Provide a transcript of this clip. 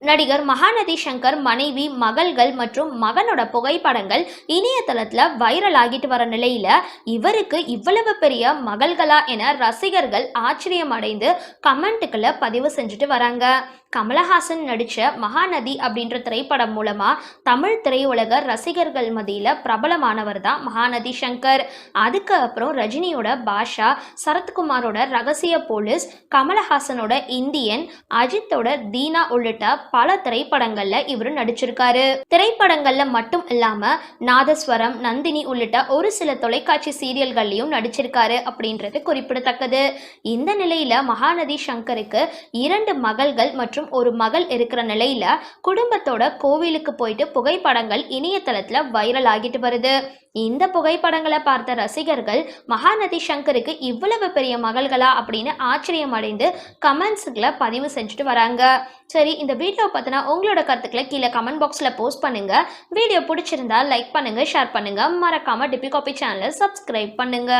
நடிகர் மகாநதி சங்கர் மனைவி, மகள்கள் மற்றும் மகனோட புகைப்படங்கள் இணையதளத்துல வைரல் ஆகிட்டு வர நிலையில இவருக்கு இவ்வளவு பெரிய மகள்களா என ரசிகர்கள் ஆச்சரியம் அடைந்து கமெண்ட்டுகளை பதிவு செஞ்சுட்டு வராங்க. கமலஹாசன் நடிச்ச மகாநதி அப்படின்ற திரைப்படம் மூலமா தமிழ் திரையுலக ரசிகர்கள் மத்தியில பிரபலமானவர் தான் மகாநதி சங்கர். அதுக்கு அப்புறம் ரஜினியோட பாஷா, சரத்குமாரோட ரகசிய போலீஸ், கமலஹாசனோட இந்தியன், அஜித்தோட தீனா உள்ளிட்ட பல திரைப்படங்கள்ல இவரு நடிச்சிருக்காரு. திரைப்படங்கள்ல மட்டும் இல்லாம நாதஸ்வரம், நந்தினி உள்ளிட்ட ஒரு சில தொலைக்காட்சி சீரியல்கள்லயும் நடிச்சிருக்காரு அப்படின்றது குறிப்பிடத்தக்கது. இந்த நிலையில மகாநதி சங்கருக்கு 2 மகள்கள் மற்றும் ஒரு மகள் இருக்கிற நிலையில குடும்பத்தோட கோவிலுக்கு போயிட்டு புகைப்படங்கள் இணையதளத்துல வைரல் ஆகிட்டு வருது. இந்த புகைப்படங்களை பார்த்த ரசிகர்கள் மகாநதி சங்கருக்கு இவ்வளவு பெரிய மகள்களா அப்படின்னு ஆச்சரியம் அடைந்து கமெண்ட்ஸ்களை பதிவு செஞ்சுட்டு வராங்க. சரி, இந்த வீடியோ பத்தினா உங்களோட கருத்துக்களை கீழே கமெண்ட் பாக்ஸ்ல போஸ்ட் பண்ணுங்க. வீடியோ பிடிச்சிருந்தா லைக் பண்ணுங்க, ஷேர் பண்ணுங்க, மறக்காம டிபி காபி சேனலை சப்ஸ்கிரைப் பண்ணுங்க.